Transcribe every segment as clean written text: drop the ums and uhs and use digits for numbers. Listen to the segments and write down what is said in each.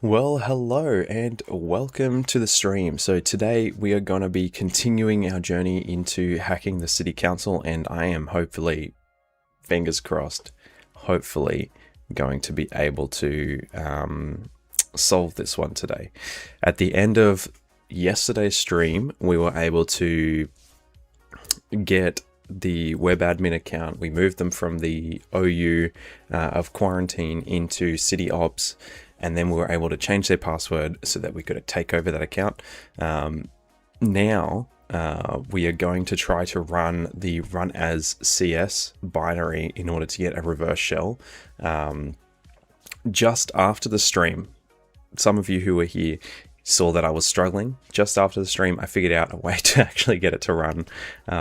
Well, hello and welcome to the stream. So today we are going to be continuing our journey into hacking the city council, and I am hopefully, fingers crossed, hopefully going to be able to solve this one today. At the end of yesterday's stream, we were able to get the web admin account. We moved them from the OU of quarantine into city ops, and then we were able to change their password so that we could take over that account. Now we are going to try to run the run as CS binary in order to get a reverse shell. Just after the stream, some of you who were here saw that I was struggling. Just after the stream, I figured out a way to actually get it to run.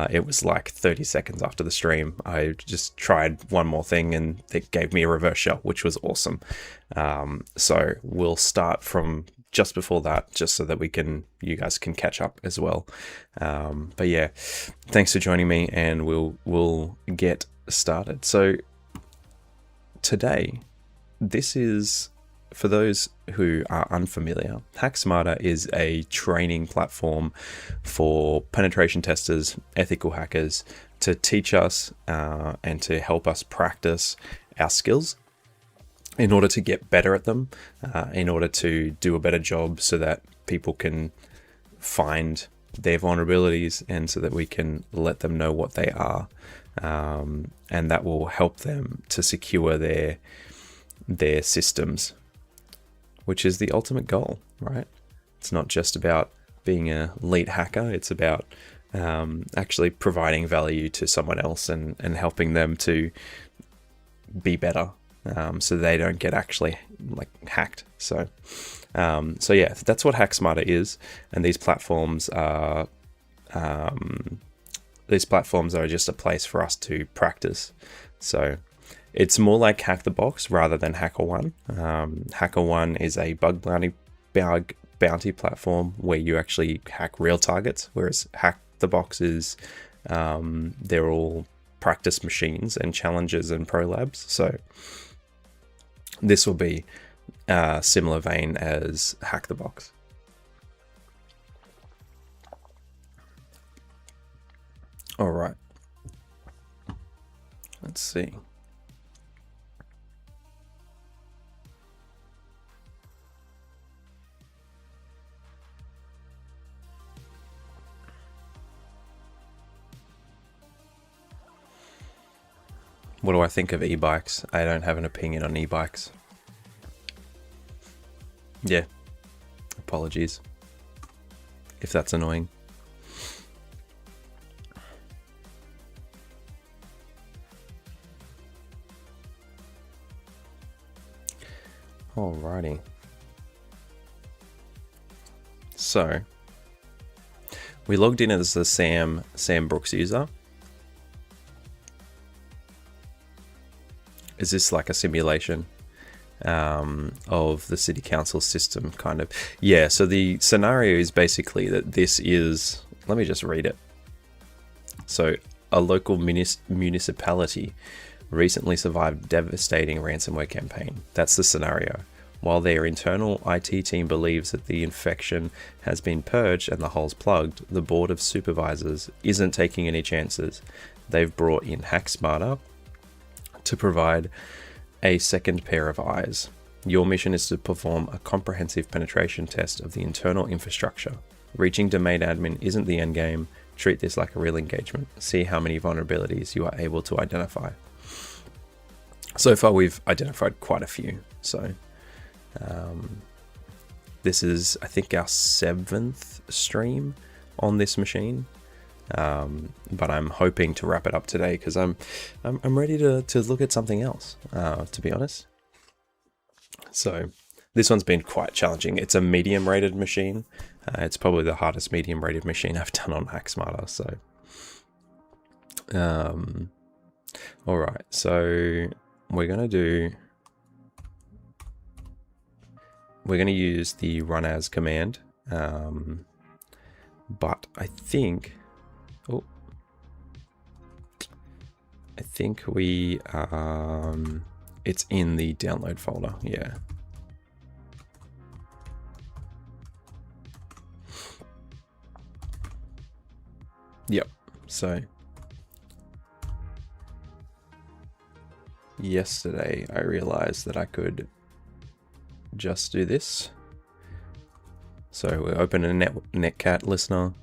It was like 30 seconds after the stream. I just tried one more thing and it gave me a reverse shell, which was awesome. So we'll start from just before that, just so that you guys can catch up as well. But yeah, thanks for joining me, and we'll get started. So today, this is, for those who are unfamiliar, HackSmarter is a training platform for penetration testers, ethical hackers, to teach us and to help us practice our skills in order to get better at them, in order to do a better job so that people can find their vulnerabilities and so that we can let them know what they are. And that will help them to secure their systems, which is the ultimate goal, right? It's not just about being a elite hacker. It's about actually providing value to someone else and helping them to be better, so they don't get actually hacked. So yeah, that's what HackSmarter is. And these platforms are just a place for us to practice. So it's more like Hack the Box rather than HackerOne. HackerOne is a bug bounty platform where you actually hack real targets, whereas Hack the Box is they're all practice machines and challenges and pro labs. So this will be a similar vein as Hack the Box. All right. Let's see. What do I think of e-bikes? I don't have an opinion on e-bikes. Yeah, apologies if that's annoying. Alrighty. So we logged in as the Sam Brooks user. Is this like a simulation of the city council system, kind of? Yeah, so the scenario is basically that this is, let me just read it. So a local municipality recently survived a devastating ransomware campaign. That's the scenario. While their internal IT team believes that the infection has been purged and the holes plugged, the Board of Supervisors isn't taking any chances. They've brought in HackSmarter to provide a second pair of eyes. Your mission is to perform a comprehensive penetration test of the internal infrastructure. Reaching domain admin isn't the end game. Treat this like a real engagement. See how many vulnerabilities you are able to identify. So far we've identified quite a few. So this is, I think, our 7th stream on this machine. But I'm hoping to wrap it up today because I'm ready to look at something else, to be honest. So this one's been quite challenging. It's a medium rated machine. It's probably the hardest medium rated machine I've done on HackSmarter. So all right, so we're going to use the run as command, but I think we it's in the download folder. Yeah. Yep. So yesterday I realized that I could just do this. So we open a netcat listener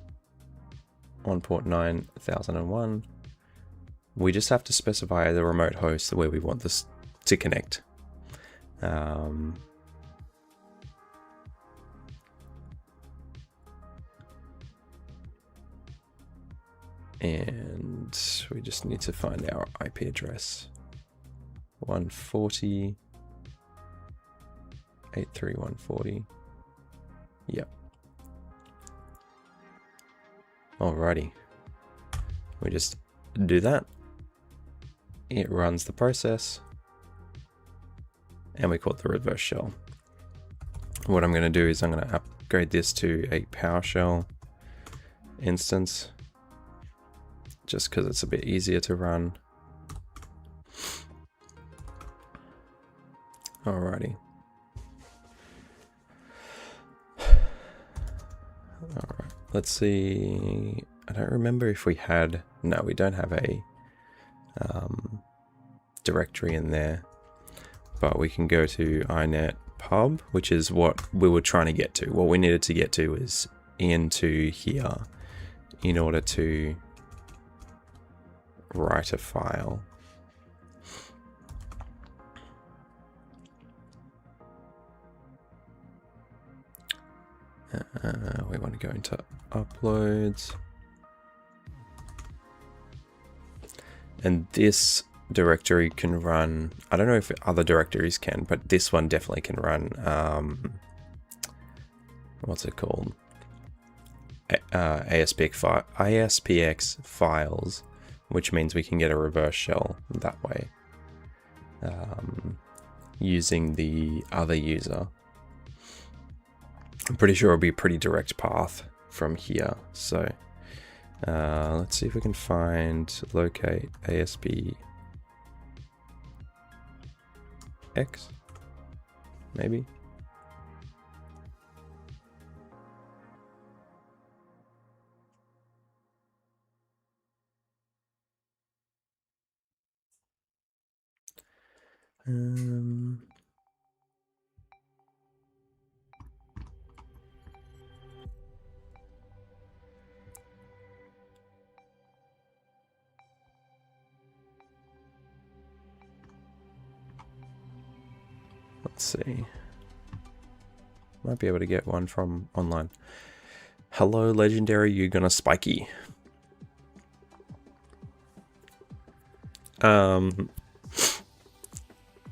on port 9001. We just have to specify the remote host where we want this to connect. And we just need to find our IP address. 140 83140. Yep. Alrighty. We just do that. It runs the process. And we call it the reverse shell. What I'm going to do is I'm going to upgrade this to a PowerShell instance, just because it's a bit easier to run. Alrighty. Alright, let's see. I don't remember if we had, no, we don't have a directory in there, but we can go to inet pub, which is what we were trying to get to. What we needed to get to is into here in order to write a file. We want to go into uploads, and this directory can run, I don't know if other directories can, but this one definitely can run what's it called, ASPX files, which means we can get a reverse shell that way, using the other user. I'm pretty sure it'll be a pretty direct path from here. So let's see if we can find locate ASPX, maybe. Let's see. Might be able to get one from online. Hello, legendary, you gonna spiky.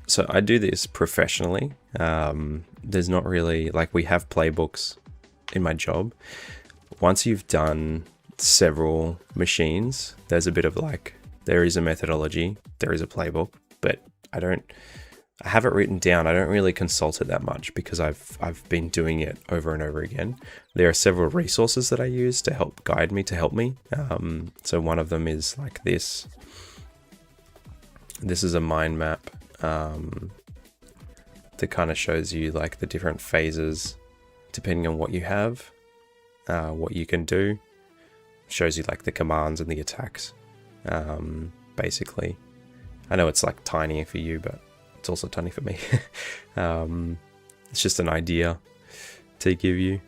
So I do this professionally. There's not really, like, we have playbooks in my job. Once you've done several machines, there's a bit of like, there is a methodology, there is a playbook, but I have it written down. I don't really consult it that much because I've been doing it over and over again. There are several resources that I use to help guide me, to help me. So one of them is like this. This is a mind map that kind of shows you like the different phases depending on what you have, what you can do. Shows you like the commands and the attacks, basically. I know it's like tiny for you, but it's also tiny for me. It's just an idea to give you.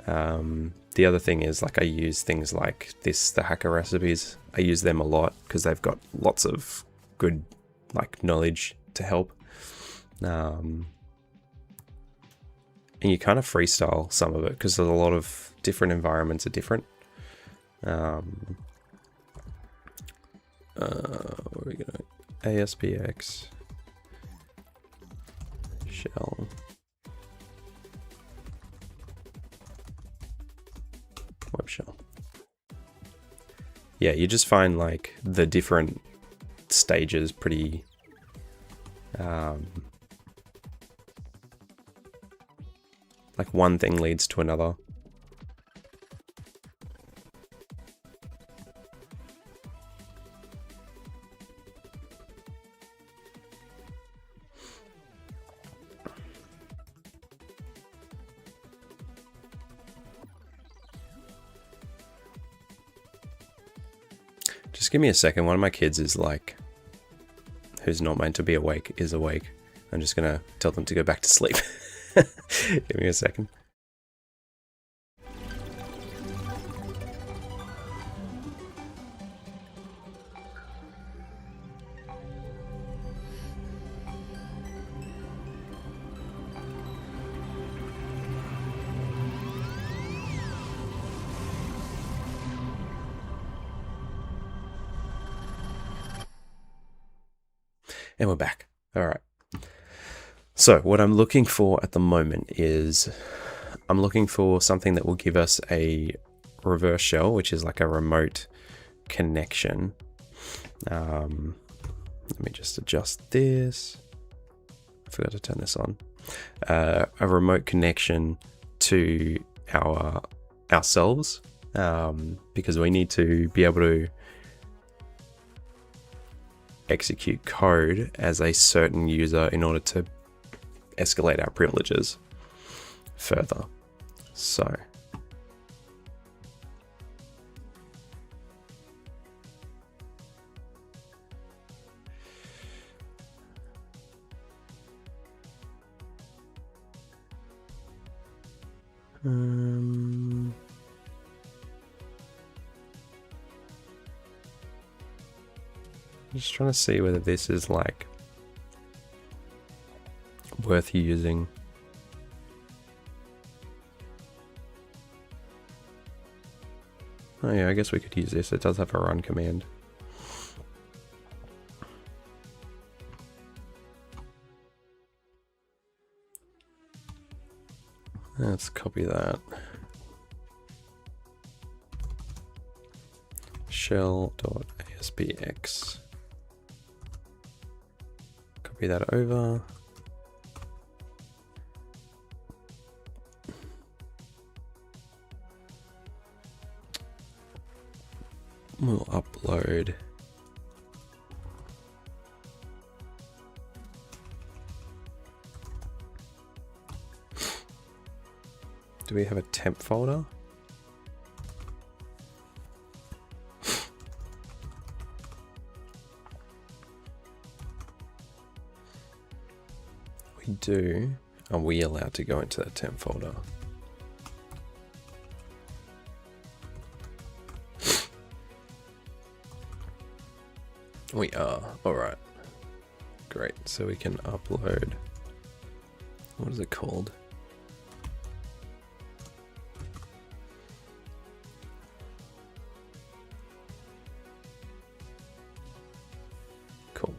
The other thing is, like, I use things like this, the hacker recipes. I use them a lot because they've got lots of good like knowledge to help. And you kind of freestyle some of it because there's a lot of different environments are different. What are we gonna, ASPX shell web shell. Yeah, you just find like the different stages pretty like one thing leads to another. Just give me a second. One of my kids is like, who's not meant to be awake, is awake. I'm just gonna tell them to go back to sleep. Give me a second. And we're back. All right. So what I'm looking for at the moment is I'm looking for something that will give us a reverse shell, which is like a remote connection. Let me just adjust this. I forgot to turn this on. A remote connection to ourselves, because we need to be able to execute code as a certain user in order to escalate our privileges further. So just trying to see whether this is like worth using. Oh yeah, I guess we could use this. It does have a run command. Let's copy that. Shell.aspx. Copy that over. We'll upload do we have a temp folder? We do. Are we allowed to go into that temp folder? We are. Alright. Great. So we can upload. What is it called? Cool.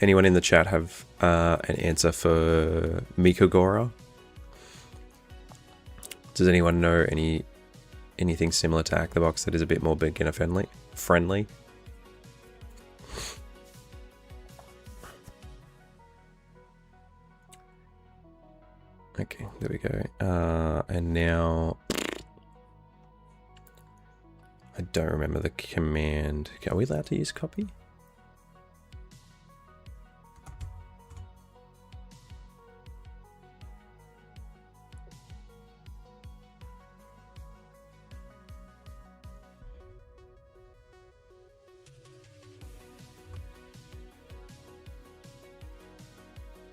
Anyone in the chat have an answer for Mikogora? Does anyone know anything similar to Hack the Box that is a bit more beginner friendly? Okay, there we go. And now I don't remember the command. Are we allowed to use copy?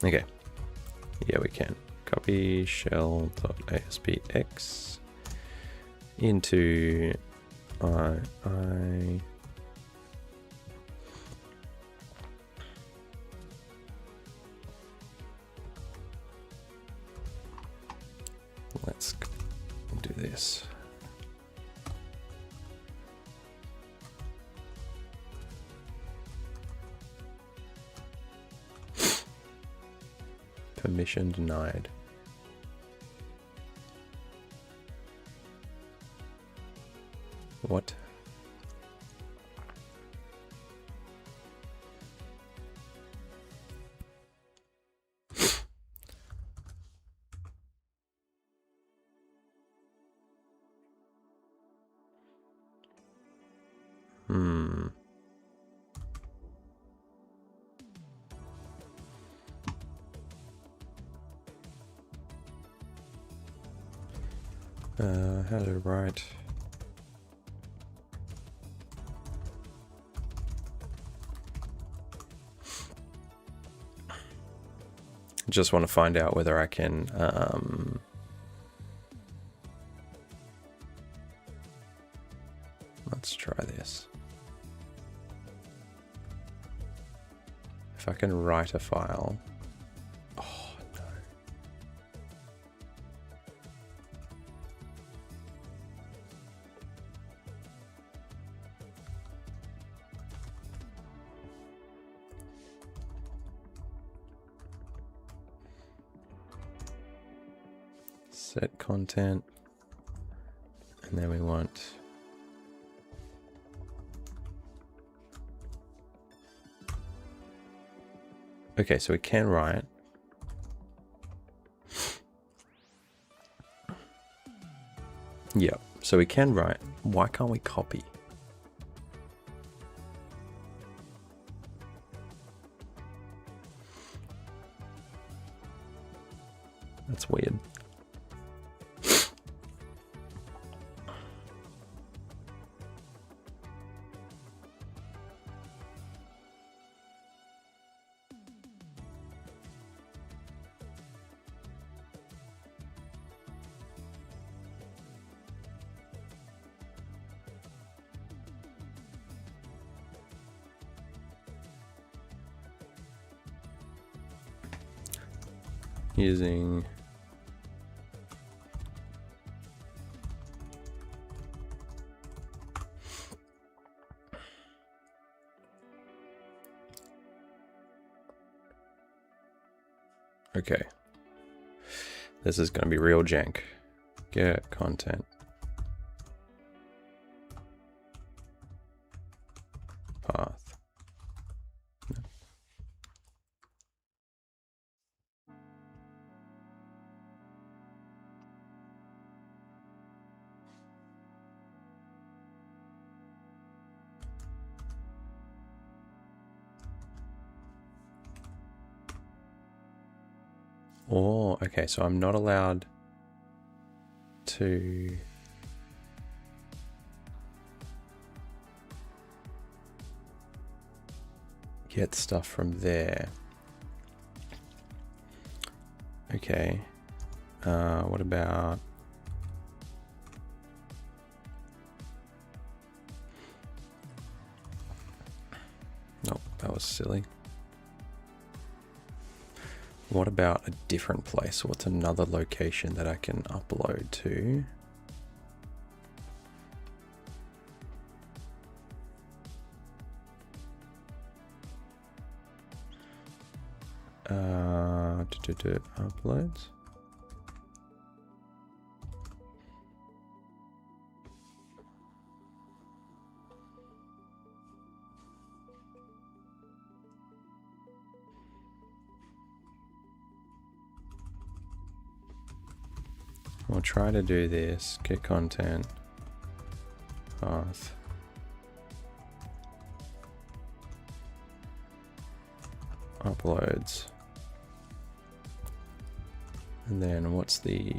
Okay, yeah, we can. Copy shell.aspx into I. Let's do this. Permission denied. What? How to write. Just want to find out whether I can let's try this. If I can write a file. Oh no. Set content, and then we want okay, so we can write. Yeah, so we can write. Why can't we copy? That's weird. Using okay. This is going to be real jank. Get content. Path. Oh, okay, so I'm not allowed to get stuff from there. Okay, what about nope, that was silly. What about a different place? What's another location that I can upload to? Uploads. We'll try to do this. Get content. Path. Uploads. And then what's the...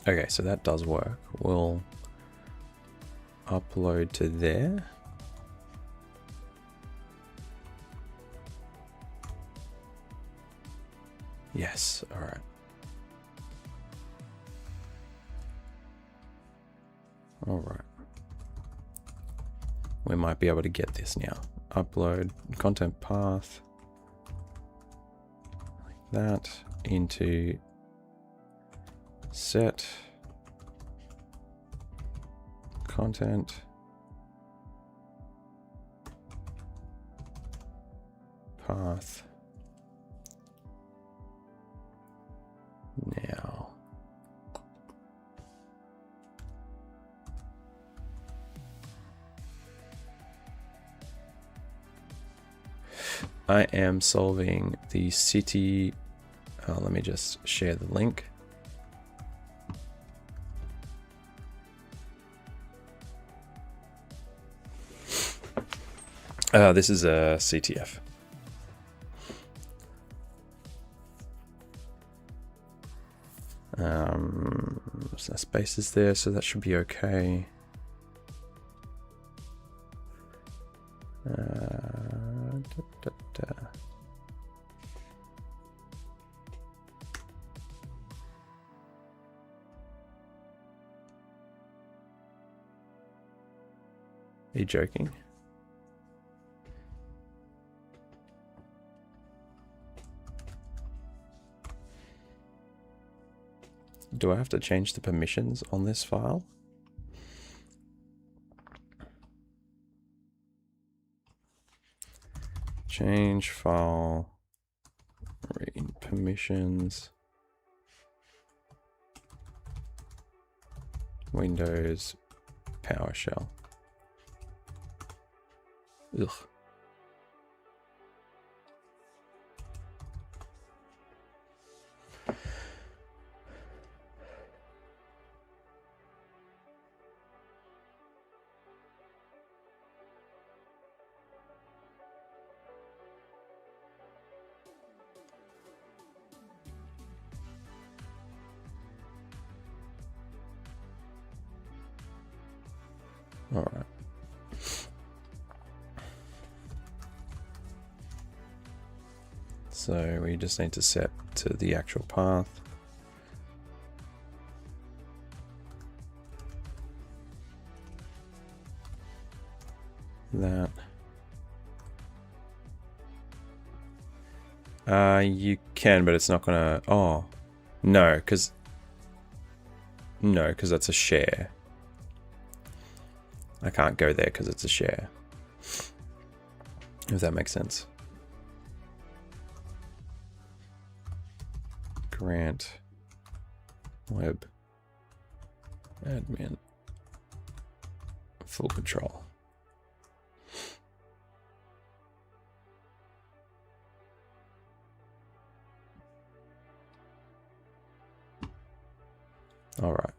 Okay, so that does work. We'll upload to there. Yes, all right. All right. We might be able to get this now. Upload content path like that into set content path now. I am solving the city. Let me just share the link. This is a CTF. So space is there, so that should be okay. Are you joking? Do I have to change the permissions on this file? Change file, read permissions, Windows, PowerShell. Ugh. All right. So we just need to set to the actual path. That. You can, but it's not gonna. Oh, no, because that's a share. I can't go there because it's a share. If that makes sense. Grant web admin full control. All right.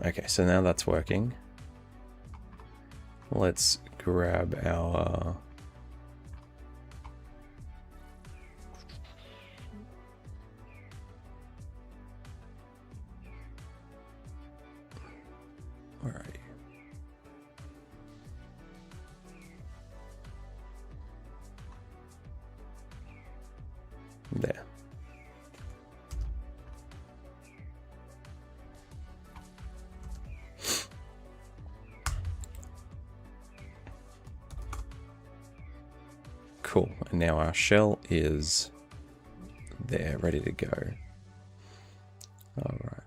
Okay, so now that's working. Let's grab our where are you? There. Cool. And now our shell is there, ready to go. All right.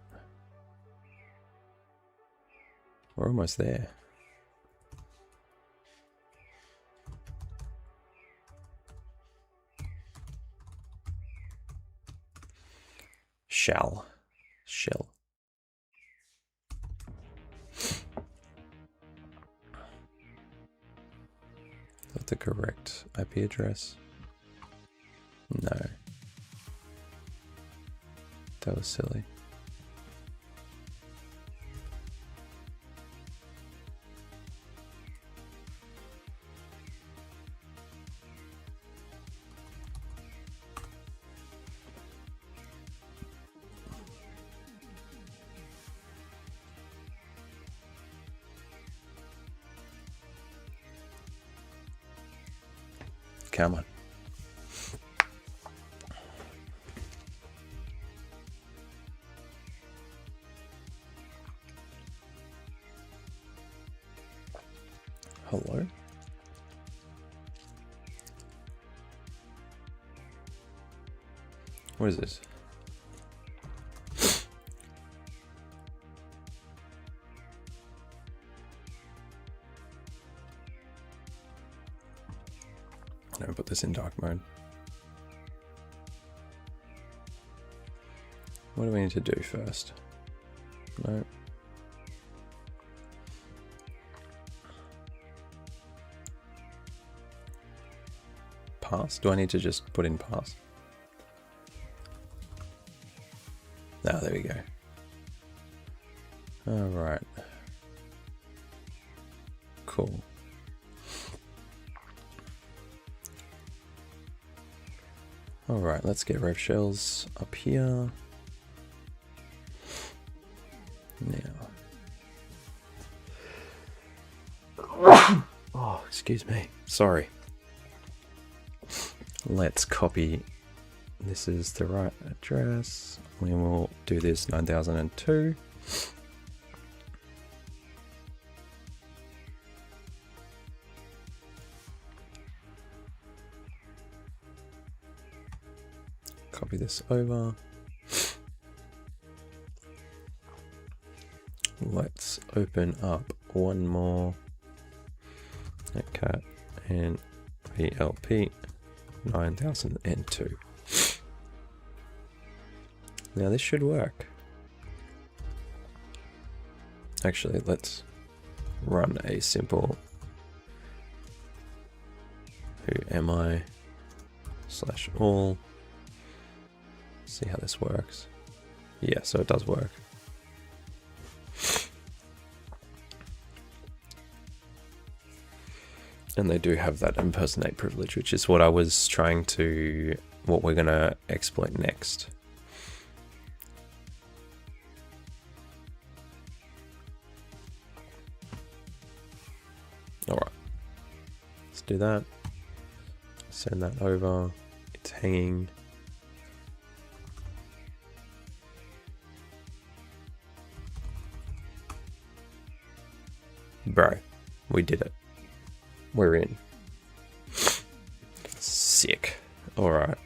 We're almost there. Shell. Is that the correct IP address? No. That was silly. Come on. Hello? What is this? I'm gonna put this in dark mode. What do we need to do first? No. Pass? Do I need to just put in pass? Oh, there we go. All right. Cool. All right, let's get rev shells up here. Now. Oh, excuse me. Sorry. Let's copy. This is the right address. We will do this 9002. Copy this over. Let's open up one more cat and VLP 9002. Now this should work. Actually, let's run a simple who am I /all. See how this works. Yeah, so it does work. And they do have that impersonate privilege, which is what I was trying to, what we're going to exploit next. All right, let's do that. Send that over. It's hanging. Bro, we did it. We're in. Sick. All right.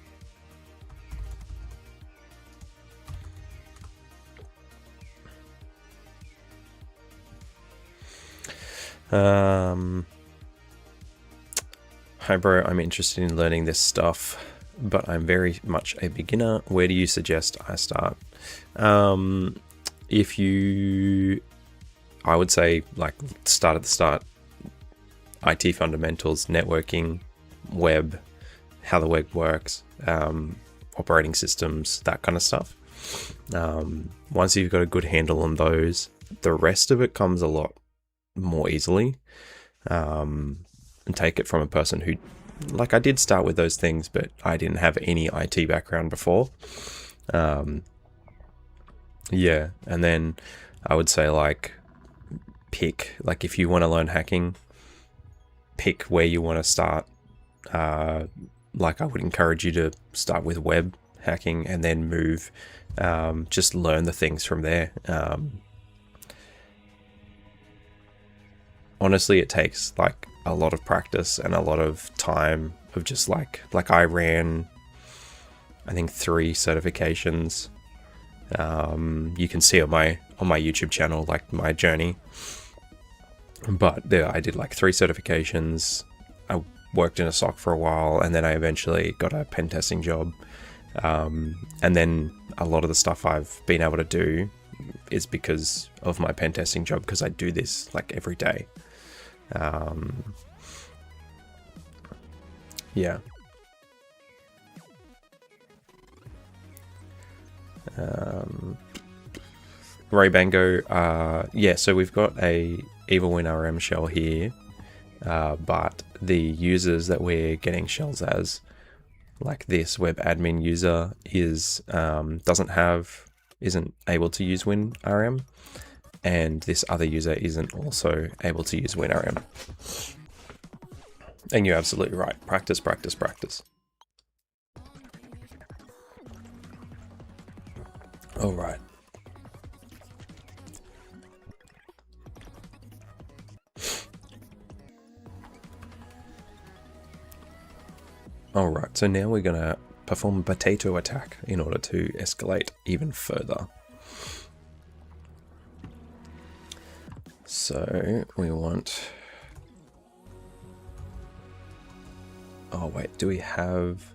Hi bro, I'm interested in learning this stuff, but I'm very much a beginner. Where do you suggest I start? I would say like start at the start. IT fundamentals, networking, web, how the web works, operating systems, that kind of stuff. Once you've got a good handle on those, the rest of it comes a lot more easily. And take it from a person who, like, I did start with those things, but I didn't have any IT background before. Yeah, and then I would say like pick, like if you want to learn hacking, pick where you want to start. Like I would encourage you to start with web hacking and then move, just learn the things from there. Honestly, it takes like a lot of practice and a lot of time of just like I ran, I think 3 certifications. You can see on my YouTube channel, like my journey. But there, I did like 3 certifications. I worked in a SOC for a while, and then I eventually got a pen testing job. And then a lot of the stuff I've been able to do is because of my pen testing job, because I do this like every day. Yeah. Ray Bango, yeah, so we've got a EvilWin RM shell here, but the users that we're getting shells as, like this web admin user, isn't able to use WinRM, and this other user isn't also able to use WinRM. And you're absolutely right. Practice, practice, practice. All right. All right, so now we're gonna perform a potato attack in order to escalate even further. So we want, oh wait, do we have,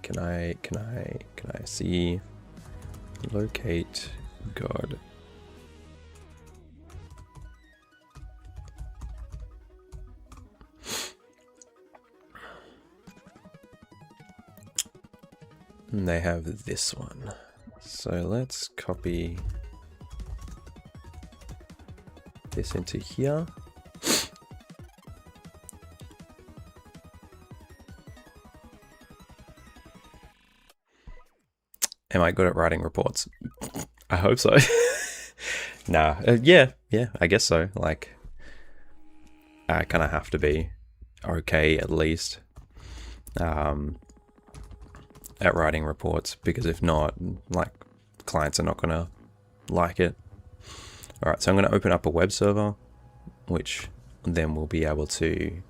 can I see locate God? And they have this one. So let's copy this into here. Am I good at writing reports? I hope so. Nah, yeah, I guess so. Like, I kind of have to be okay at least at writing reports, because if not, like, clients are not gonna like it. All right, so I'm gonna open up a web server, which then we'll be able to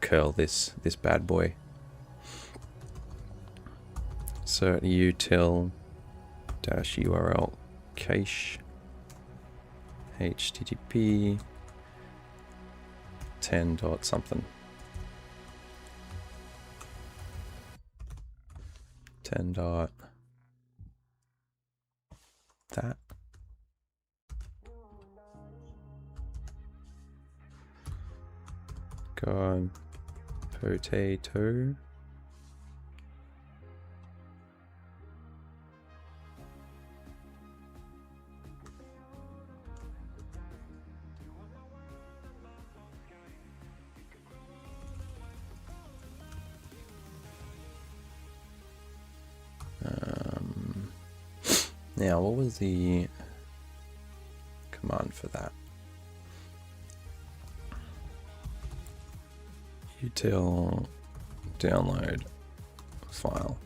curl this bad boy. So util -url cache http 10 dot something 10 dot that go potato now what was the command for that? Util download file.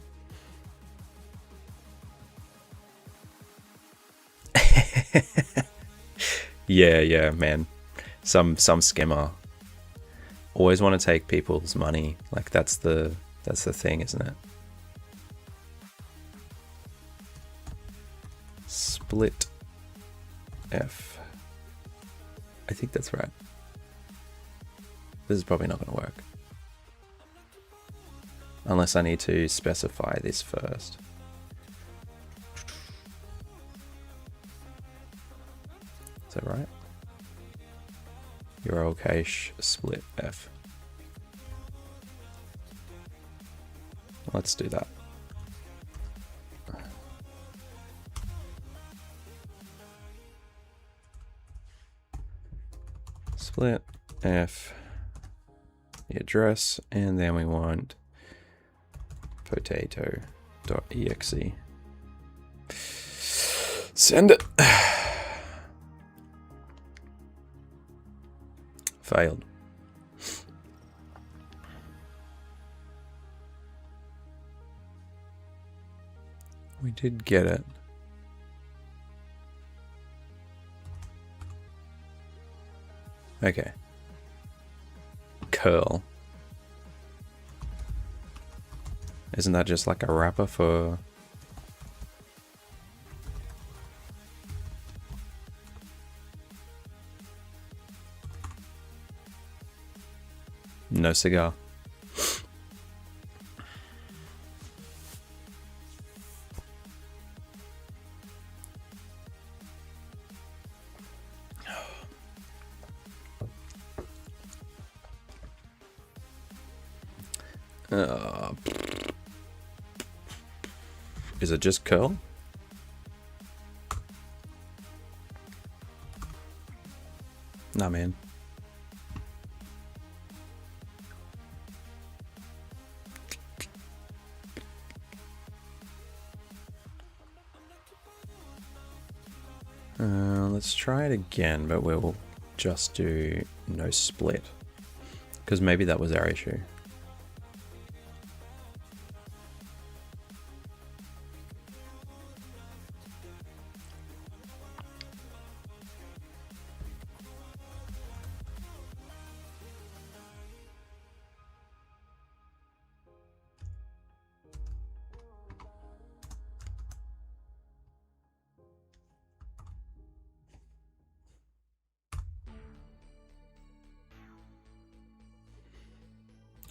Yeah, man. Some scammer always want to take people's money. Like, that's the thing, isn't it? Split F. I think that's right. This is probably not going to work. Unless I need to specify this first. Is that right? URL cache split F. Let's do that. Split F, the address, and then we want potato.exe. Send it. Failed. We did get it. Okay. Curl. Isn't that just like a wrapper for... No cigar. Is it just curl? Nah, man. Let's try it again, but we'll just do no split, because maybe that was our issue.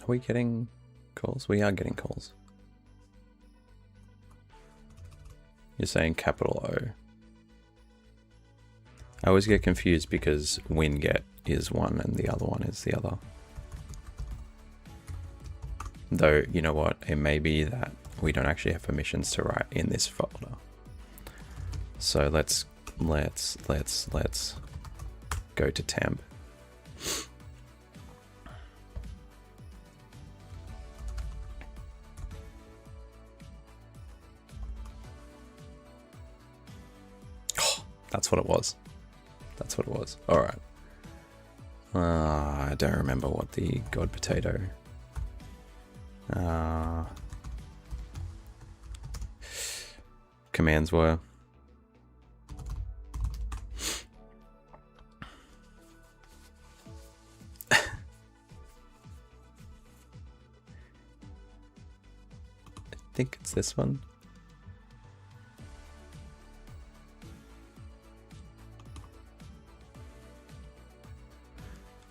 Are we getting calls? We are getting calls. You're saying capital O. I always get confused because winget is one and the other one is the other. Though, you know what? It may be that we don't actually have permissions to write in this folder. So let's go to temp. That's what it was. That's what it was. Alright. I don't remember what the god potato commands were. I think it's this one.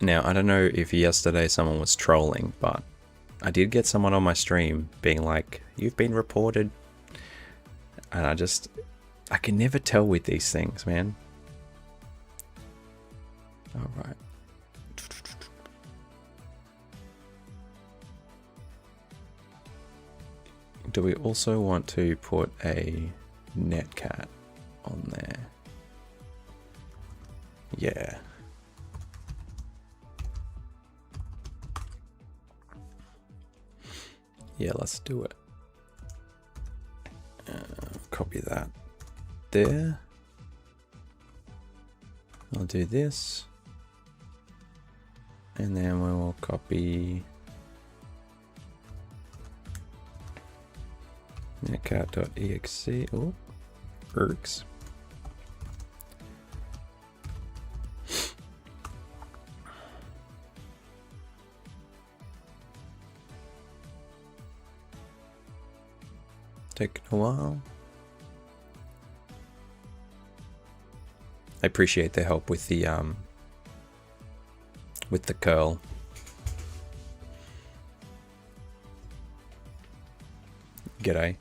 Now, I don't know if yesterday someone was trolling, but I did get someone on my stream being like, "You've been reported." And I can never tell with these things, man. All right. Do we also want to put a netcat on there? Yeah. Yeah, let's do it. Copy that there. I'll do this. And then we will copy netcat.exe. Oh, ergs. Taking a while. I appreciate the help with the curl. G'day.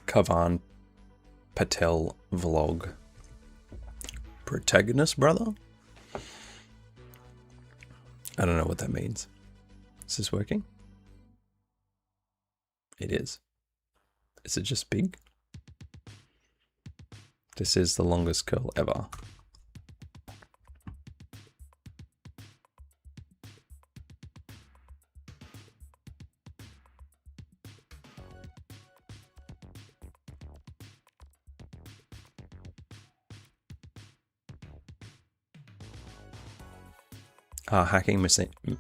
Kavan Patel vlog. Protagonist, brother? I don't know what that means. Is this working? It is. Is it just big? This is the longest curl ever. Hacking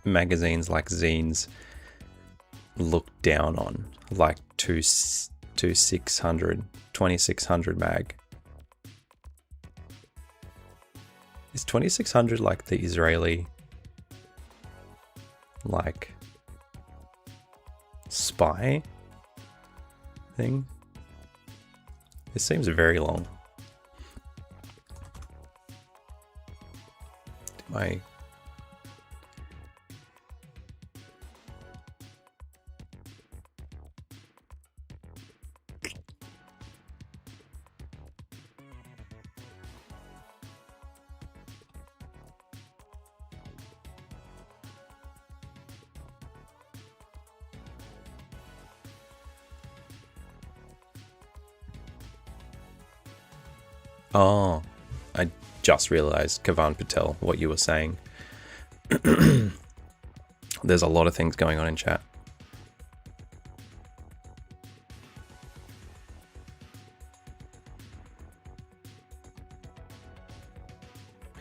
magazines like zines look down on, like 2600 mag. Is 2600 like the Israeli like spy thing? This seems very long. My Oh, I just realized, Kavan Patel, what you were saying. There's a lot of things going on in chat.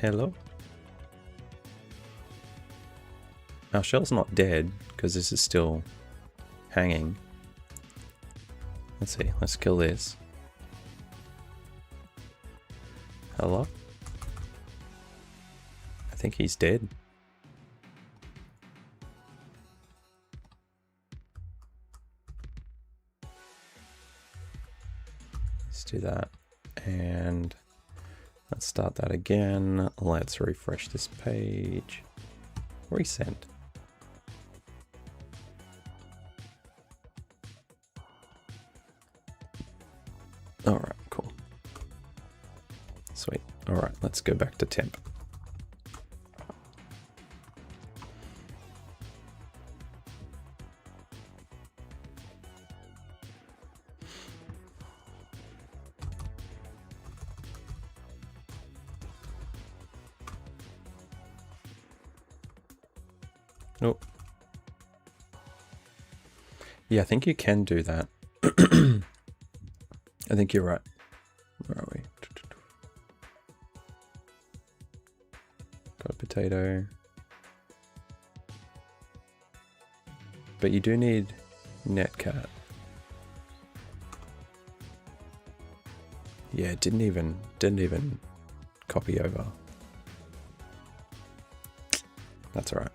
Hello? Our shell's not dead, because this is still hanging. Let's see, let's kill this. Hello? I think he's dead. Let's do that. And let's start that again. Let's refresh this page. Resend. All right, cool. Sweet. All right, let's go back to temp. Nope. Yeah, I think you can do that. I think you're right. Where are we? Got a potato. But you do need netcat. Yeah, it didn't even copy over. That's all right.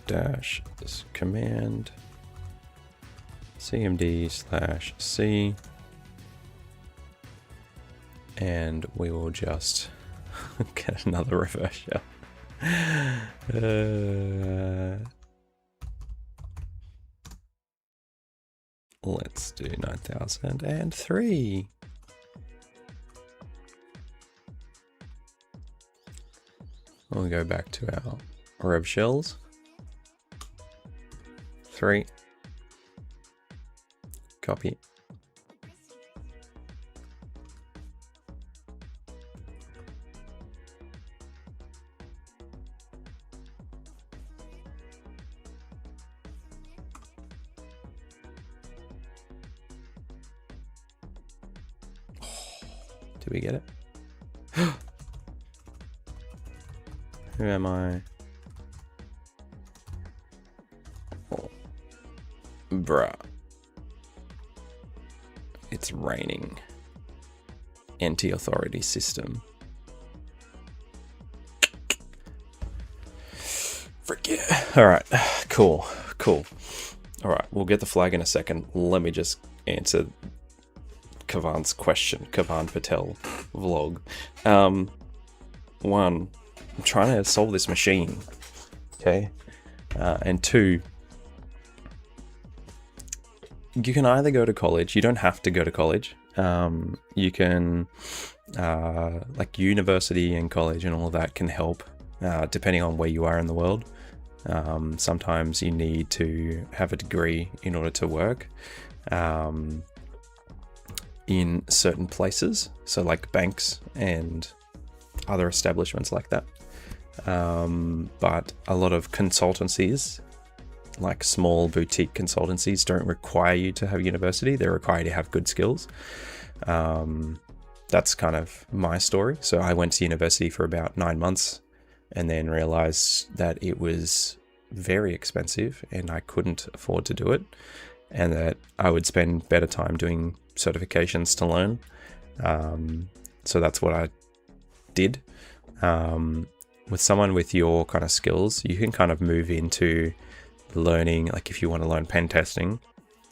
Dash this command cmd/c, and we will just get another reverse shell. Let's do 9003. We'll go back to our rev shells. 3. Copy. Did we get it? Who am I? Oh. Bruh. It's raining. Anti-authority system. Frick yeah. Alright, cool. Alright, we'll get the flag in a second. Let me just answer Kavan's question. Kavan Patel vlog. 1, I'm trying to solve this machine. Okay. And 2, you can either go to college. You don't have to go to college. You can, like university and college and all of that can help, depending on where you are in the world. Sometimes you need to have a degree in order to work in certain places. So like banks and other establishments like that. But a lot of consultancies, like small boutique consultancies, don't require you to have university. They require you to have good skills. That's kind of my story. So I went to university for about 9 months and then realized that it was very expensive and I couldn't afford to do it, and that I would spend better time doing certifications to learn. So that's what I did. With someone with your kind of skills, you can kind of move into learning, like if you want to learn pen testing,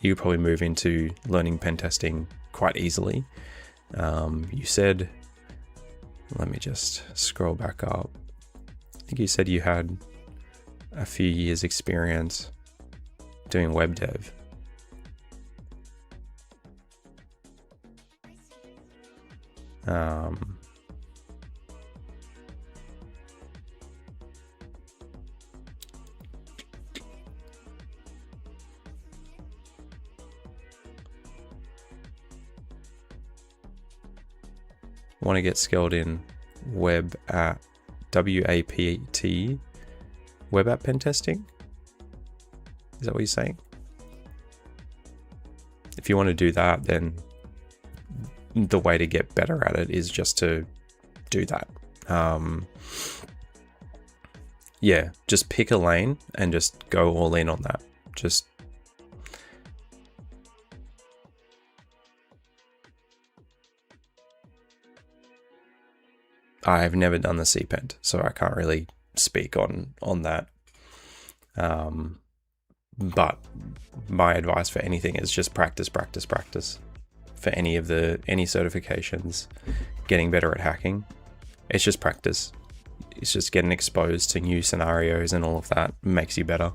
you could probably move into learning pen testing quite easily. You said, let me just scroll back up. I think you said you had a few years experience doing web dev. Want to get skilled in web app, WAPT, web app pen testing? Is that what you're saying? If you want to do that, then the way to get better at it is just to do that. Yeah, just pick a lane and just go all in on that. Just I've never done the CPENT, so I can't really speak on that. But my advice for anything is just practice. For any certifications, getting better at hacking, it's just practice. It's just getting exposed to new scenarios, and all of that makes you better.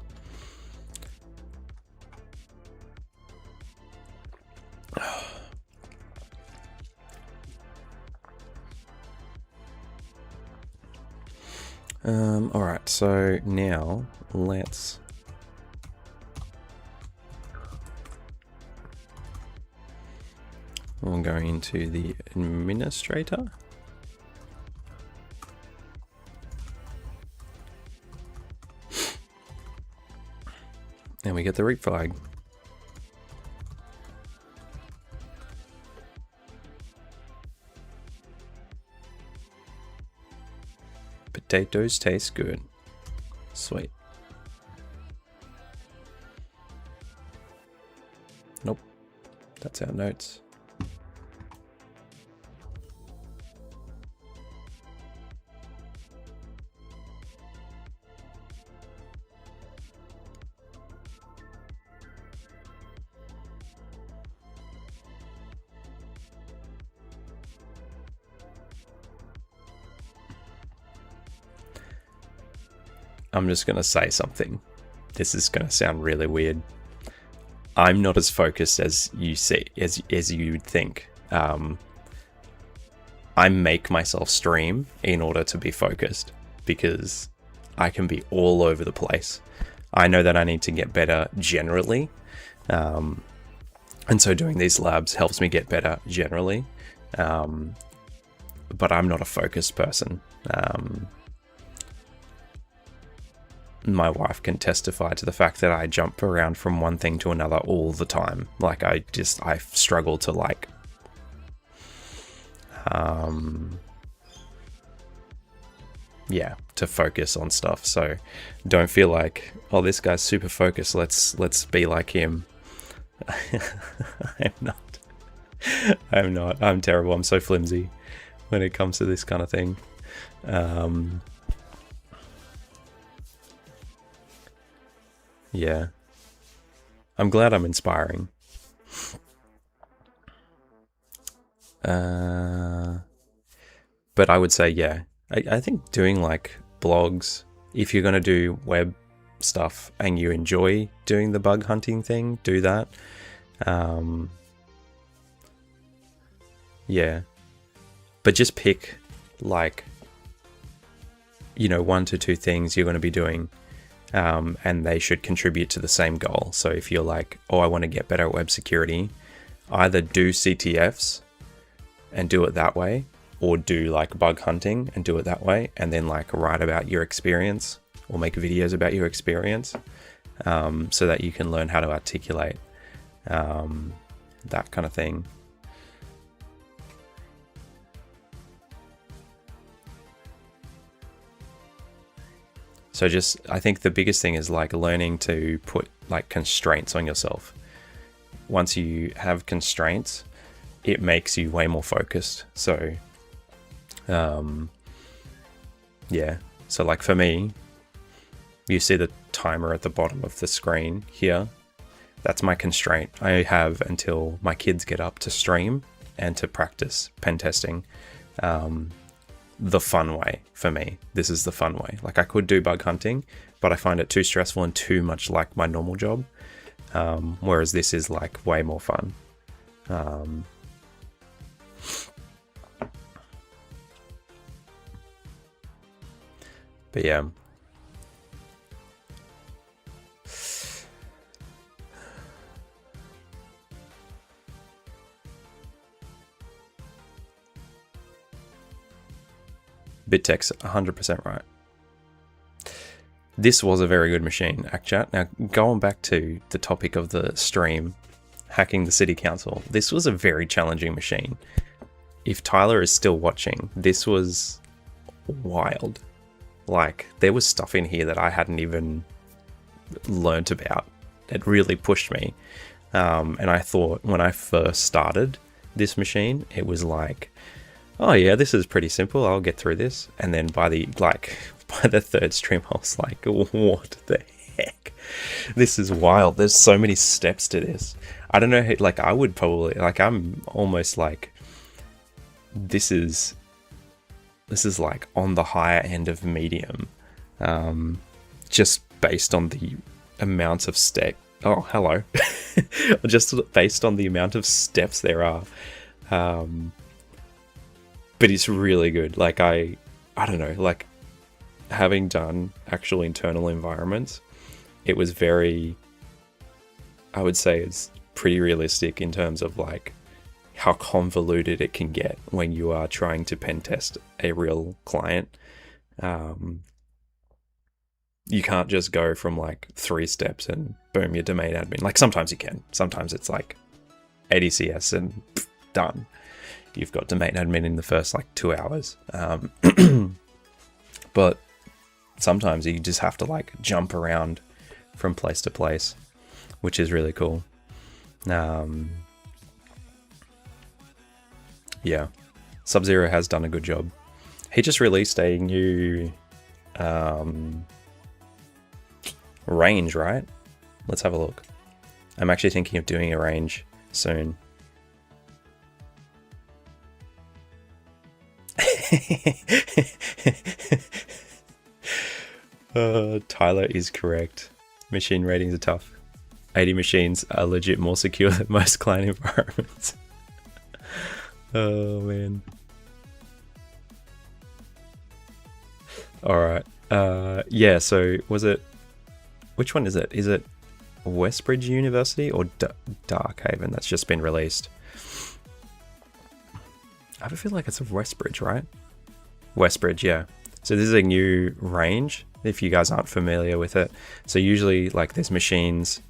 All right, so now let's we'll go into the administrator. And we get the reap flag. Potatoes taste good. Sweet. Nope. That's our notes. I'm just going to say something. This is going to sound really weird. I'm not as focused as you see, as you'd think. I make myself stream in order to be focused because I can be all over the place. I know that I need to get better generally. And so doing these labs helps me get better generally. But I'm not a focused person. My wife can testify to the fact that I jump around from one thing to another all the time. Like I struggle to like, to focus on stuff. So don't feel like, oh, this guy's super focused. Let's be like him. I'm not. I'm terrible. I'm so flimsy when it comes to this kind of thing. Yeah. I'm glad I'm inspiring. But I would say, yeah, I think doing like blogs, if you're going to do web stuff and you enjoy doing the bug hunting thing, do that. Yeah. But just pick like, 1 to 2 things you're going to be doing. And they should contribute to the same goal. So if you're like, oh, I want to get better at web security, either do CTFs and do it that way, or do like bug hunting and do it that way, and then like write about your experience or make videos about your experience, so that you can learn how to articulate that kind of thing. So I think the biggest thing is like learning to put like constraints on yourself. Once you have constraints, it makes you way more focused. So, So like for me, you see the timer at the bottom of the screen here. That's my constraint. I have until my kids get up to stream and to practice pen testing. The fun way for me. This is the fun way. Like I could do bug hunting, but I find it too stressful and too much like my normal job. Whereas this is like way more fun. But yeah. BitTech's 100% right. This was a very good machine, ActChat. Now, going back to the topic of the stream, hacking the city council, this was a very challenging machine. If Tyler is still watching, this was wild. Like, there was stuff in here that I hadn't even learnt about. It really pushed me. And I thought when I first started this machine, it was like, oh yeah, this is pretty simple. I'll get through this. And then by the third stream, I was like, what the heck? This is wild. There's so many steps to this. I don't know how, like, I would probably, like, I'm almost like, this is like on the higher end of medium. Just based on the amount of oh, hello. Just based on the amount of steps there are. But it's really good. Like I don't know, like having done actual internal environments, it was very, I would say it's pretty realistic in terms of like how convoluted it can get when you are trying to pen test a real client. you can't just go from like 3 steps and boom, your domain admin. Like sometimes you can. Sometimes it's like ADCS and done. You've got domain admin in the first like 2 hours. But sometimes you just have to like jump around from place to place, which is really cool. Yeah, Sub-Zero has done a good job. He just released a new range, right? Let's have a look. I'm actually thinking of doing a range soon. Tyler is correct. Machine ratings are tough. 80 machines are legit more secure than most client environments. Oh man. Alright. Yeah, so was it... Which one is it? Is it Westbridge University or Darkhaven that's just been released? I have a feel like it's a Westbridge, right? Westbridge, yeah. So this is a new range, if you guys aren't familiar with it. So usually, like, there's machines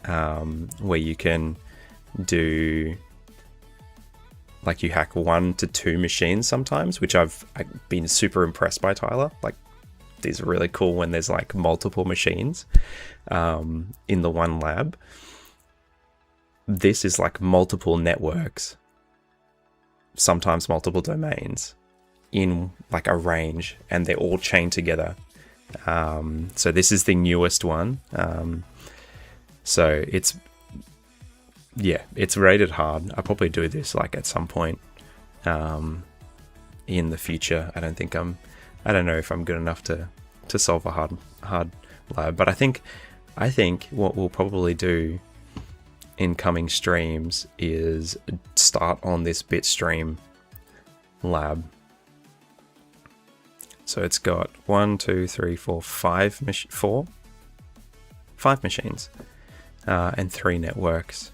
where you can do... Like, you hack 1 to 2 machines sometimes, which I've been super impressed by, Tyler. Like, these are really cool when there's, like, multiple machines in the one lab. This is, like, multiple networks, sometimes multiple domains in, like, a range, and they're all chained together. So this is the newest one. So it's... Yeah, it's rated hard. I'll probably do this like at some point in the future. I don't know if I'm good enough to solve a hard lab, but I think what we'll probably do in coming streams is start on this Bitstream lab. So it's got 1, 2, 3, 4, 5 machines and 3 networks.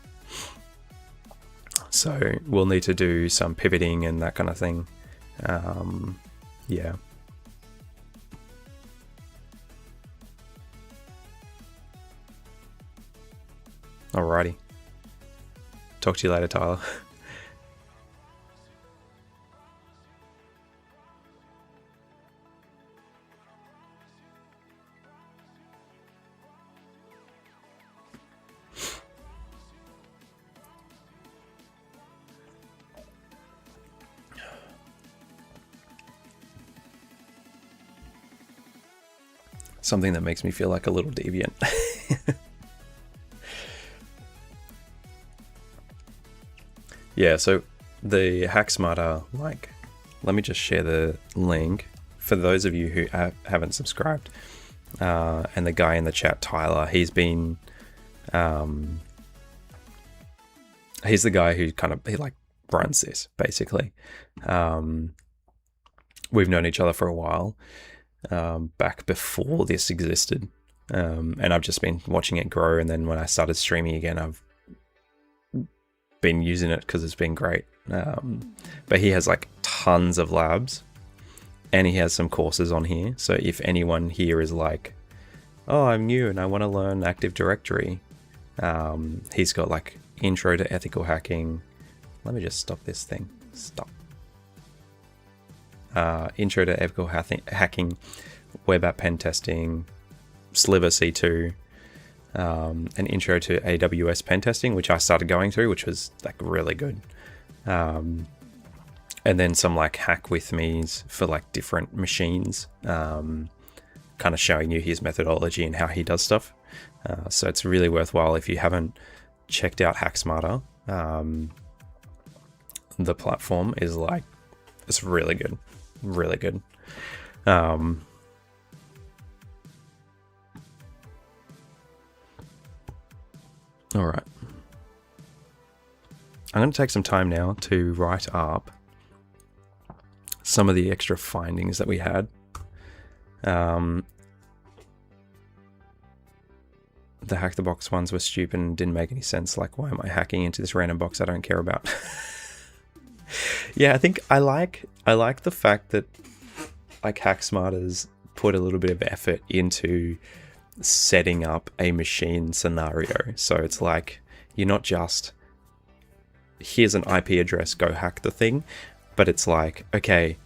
So we'll need to do some pivoting and that kind of thing. Yeah. Alrighty. Talk to you later, Tyler. Something that makes me feel like a little deviant. Yeah, so the Hack Smarter, like, let me just share the link for those of you who haven't subscribed. And the guy in the chat, Tyler, he's the guy who he runs this, basically. We've known each other for a while. Back before this existed, and I've just been watching it grow, and then when I started streaming again, I've been using it because it's been great. But he has like tons of labs, and he has some courses on here, so if anyone here is like, oh, I'm new and I want to learn Active Directory, he's got like Intro to Ethical Hacking. Let me just stop this thing. Stop. Intro to Ethical Hacking, Web App Pen Testing, Sliver C2, an Intro to AWS Pen Testing, which I started going through, which was like really good. And then some like hack with me's for like different machines, kind of showing you his methodology and how he does stuff. So it's really worthwhile if you haven't checked out Hack Smarter. The platform is like, it's really good. Really good. All right. I'm going to take some time now to write up some of the extra findings that we had. The Hack the Box ones were stupid and didn't make any sense. Like, why am I hacking into this random box I don't care about? Yeah, I think I like the fact that like Hack Smarter's put a little bit of effort into setting up a machine scenario. So it's like, you're not just, here's an IP address, go hack the thing, but it's like, okay,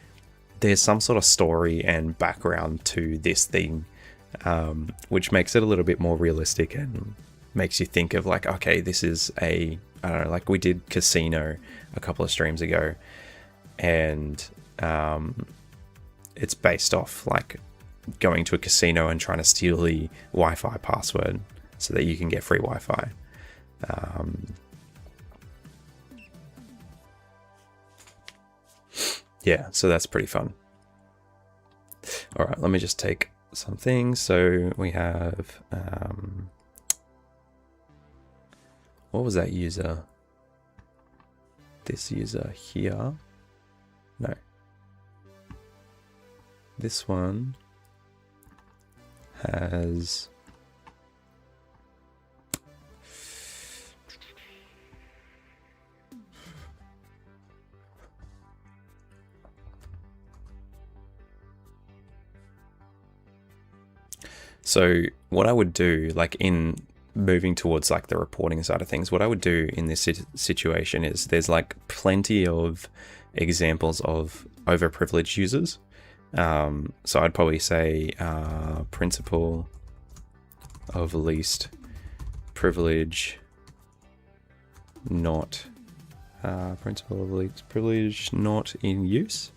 there's some sort of story and background to this thing, which makes it a little bit more realistic and makes you think of like, okay, this is I don't know, like we did casino a couple of streams ago, and it's based off like going to a casino and trying to steal the Wi-Fi password so that you can get free Wi-Fi. Yeah, so that's pretty fun. All right, let me just take some things. So we have, what was that user? This user here. No. This one has so what I would do, like in moving towards like the reporting side of things, what I would do in this situation is there's like plenty of examples of overprivileged users. So I'd probably say principle of least privilege, not principle of least privilege not in use.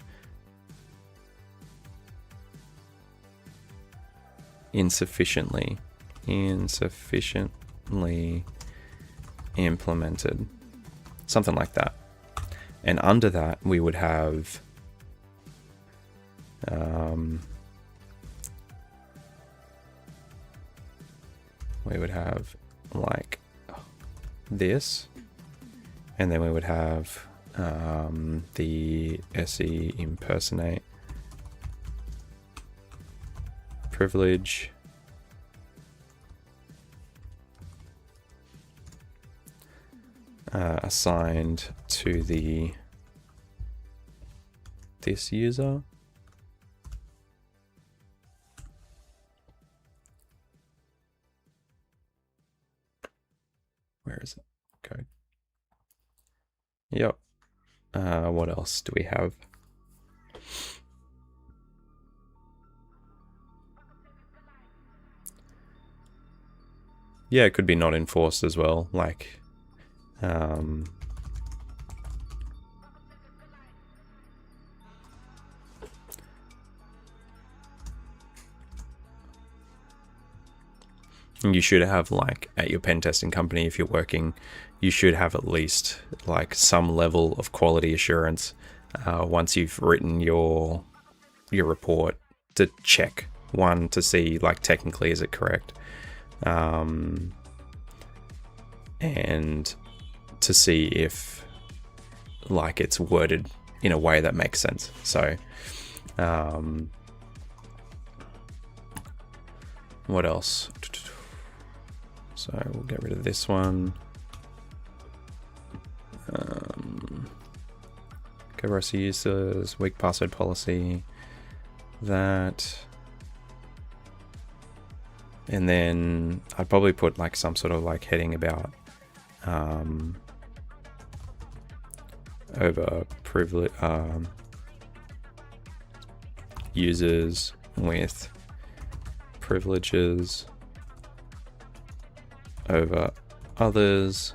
Insufficiently implemented, something like that. And under that we would have like this, and then we would have the SE impersonate privilege, assigned to this user. Where is it? Code. Yep. What else do we have? Yeah, it could be not enforced as well. Like, you should have, like, at your pen testing company, if you're working, you should have at least like some level of quality assurance once you've written your report, to check, one, to see like technically is it correct, and to see if like it's worded in a way that makes sense. So what else? So we'll get rid of this one. KYC users, weak password policy, that. And then I'd probably put like some sort of like heading about over privilege users with privileges over others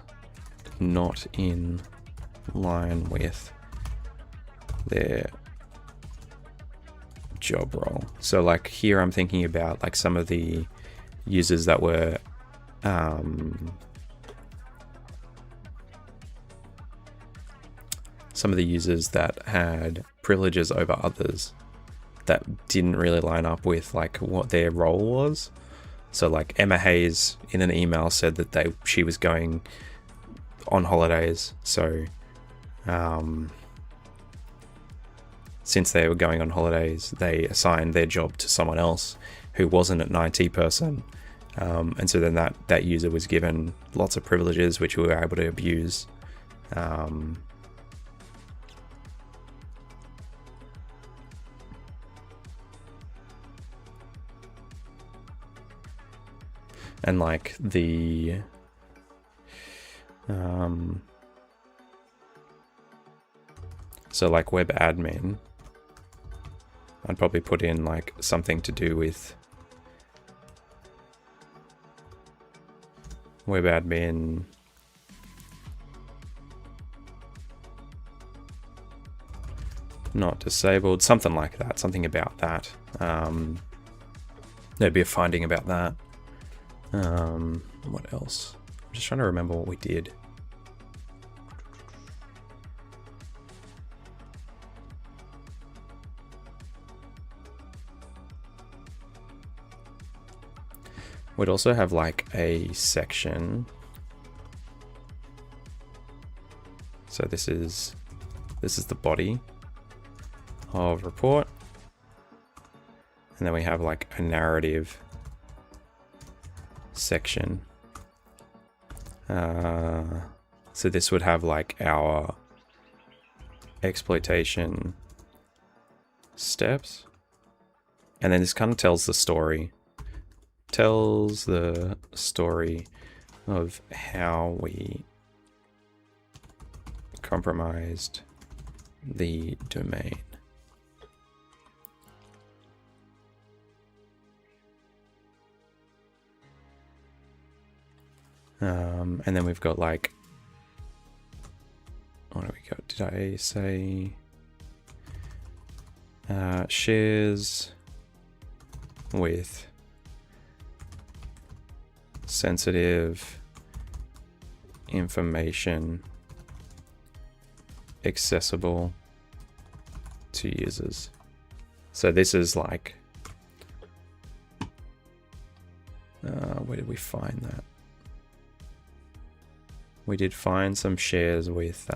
not in line with their job role. So like here I'm thinking about like some of the users that were some of the users that had privileges over others that didn't really line up with like what their role was. So like Emma Hayes in an email said that she was going on holidays. So since they were going on holidays, they assigned their job to someone else who wasn't an IT person. And so then that user was given lots of privileges, which we were able to abuse. And like the so like web admin, I'd probably put in like something to do with web admin not disabled, something like that, something about that. There'd be a finding about that. What else? I'm just trying to remember what we did. We'd also have like a section. So this is the body of report. And then we have like a narrative section. So this would have like our exploitation steps. And then this kind of tells the story. Tells the story of how we compromised the domain. And then we've got like, what do we got? Did I say shares with sensitive information accessible to users. So this is like, where did we find that? We did find some shares with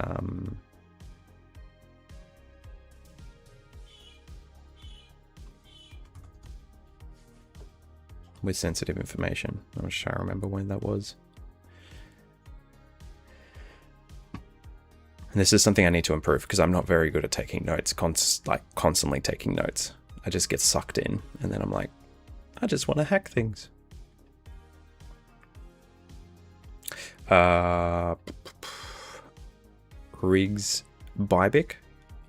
sensitive information. I'm just trying to remember when that was. And this is something I need to improve because I'm not very good at taking notes, constantly taking notes. I just get sucked in and then I'm like, I just want to hack things. Rigs Bybic,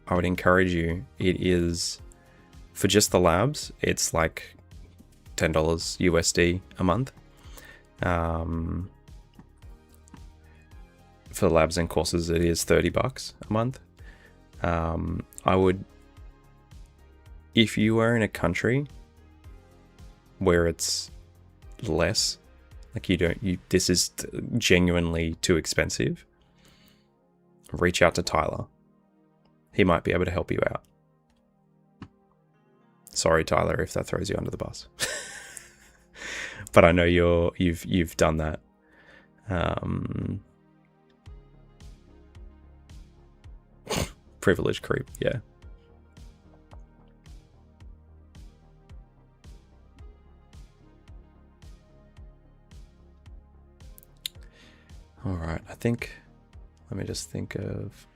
I would encourage you. It is, for just the labs, it's like $10 USD a month. For labs and courses, it is $30 a month. I would, if you are in a country where it's less, like this is genuinely too expensive, reach out to Tyler. He might be able to help you out. Sorry, Tyler, if that throws you under the bus. But I know you've done that. Privilege creep, yeah. All right, I think, let me just think of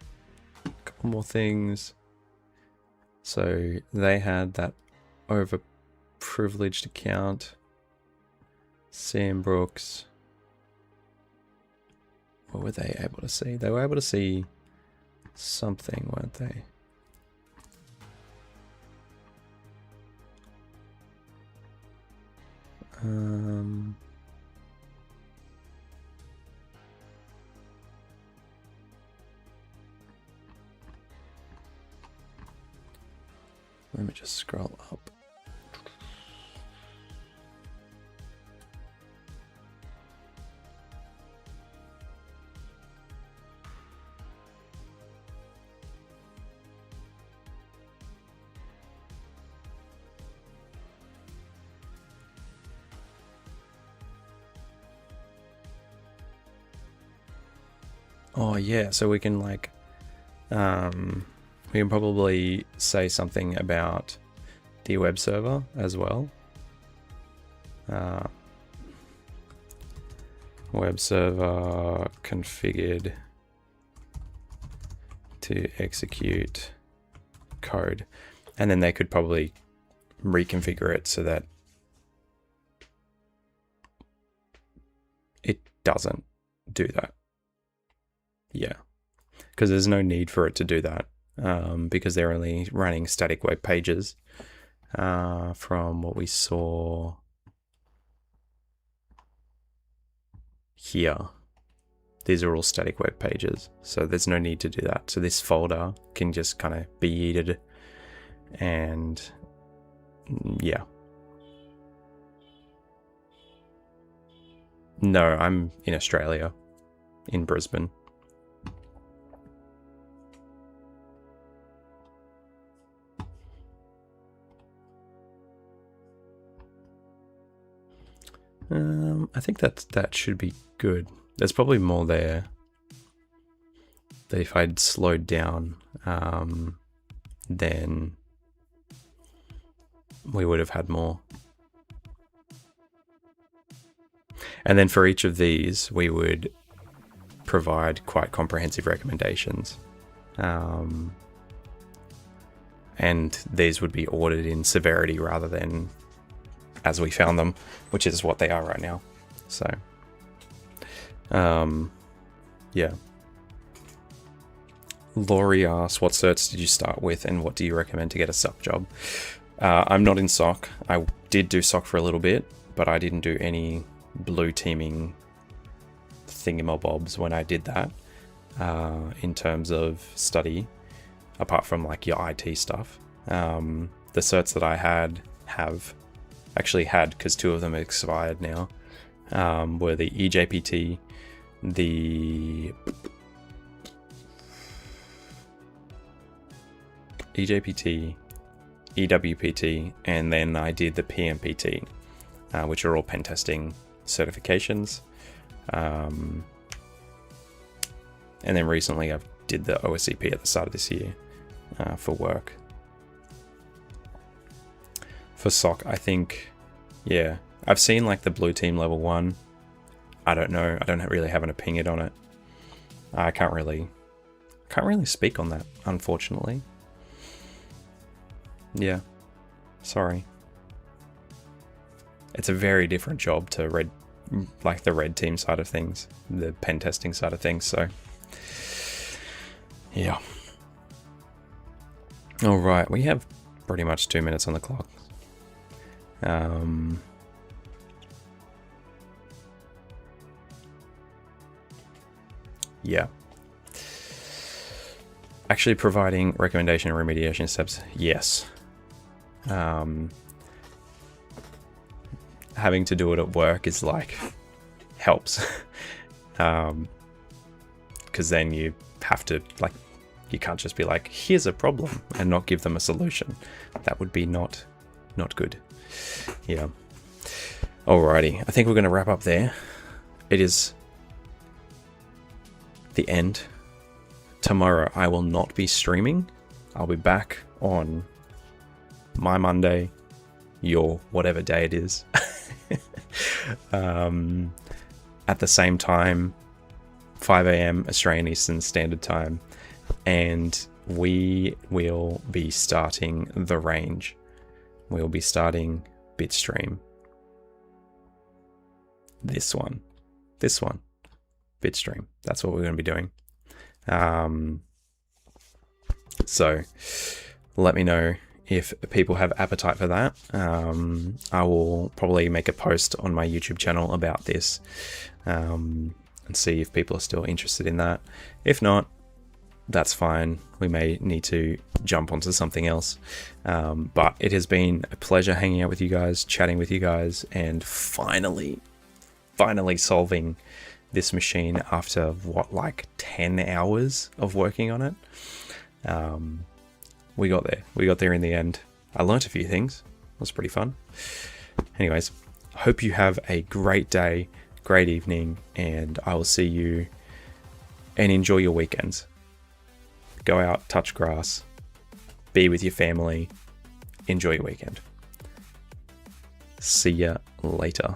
a couple more things. So they had that overprivileged account. Sam Brooks. What were they able to see? They were able to see something, weren't they? Let me just scroll up. Oh yeah, so we can like, we can probably say something about the web server as well. Web server configured to execute code. And then they could probably reconfigure it so that it doesn't do that. Yeah, because there's no need for it to do that, because they're only running static web pages from what we saw here. These are all static web pages, so there's no need to do that. So this folder can just kind of be yeeted, and yeah. No, I'm in Australia, in Brisbane. I think that should be good. There's probably more there that if I'd slowed down, then we would have had more. And then for each of these, we would provide quite comprehensive recommendations. And these would be ordered in severity rather than as we found them, which is what they are right now. So, yeah. Laurie asks, what certs did you start with and what do you recommend to get a SOC job? I'm not in SOC. I did do SOC for a little bit, but I didn't do any blue teaming thingamabobs when I did that, in terms of study, apart from like your IT stuff. The certs that I have because 2 of them expired now, were the EJPT, the EWPT, and then I did the PMPT, which are all pen testing certifications. And then recently I did the OSCP at the start of this year for work. For SOC, I think, yeah, I've seen like the blue team level 1. I don't know. I don't really have an opinion on it. I can't really speak on that, unfortunately. Yeah, sorry. It's a very different job to the red team side of things, the pen testing side of things. So, yeah. All right, we have pretty much 2 minutes on the clock. Yeah. Actually providing recommendation and remediation steps, yes. Having to do it at work is like, helps. Because then you have to, like, you can't just be like, here's a problem and not give them a solution. That would be not good. Yeah. Alrighty, I think we're going to wrap up there. It is the end. Tomorrow I will not be streaming. I'll be back on my Monday, your whatever day it is, at the same time, 5 a.m. Australian Eastern Standard Time, and we will be starting the range. We'll be starting Bitstream. This one, Bitstream. That's what we're going to be doing. So let me know if people have appetite for that. I will probably make a post on my YouTube channel about this, and see if people are still interested in that. If not, that's fine. We may need to jump onto something else. But it has been a pleasure hanging out with you guys, chatting with you guys, and finally solving this machine after like 10 hours of working on it. We got there in the end. I learnt a few things. It was pretty fun. Anyways, hope you have a great day, great evening, and I will see you, and enjoy your weekends. Go out, touch grass, be with your family, enjoy your weekend. See ya later.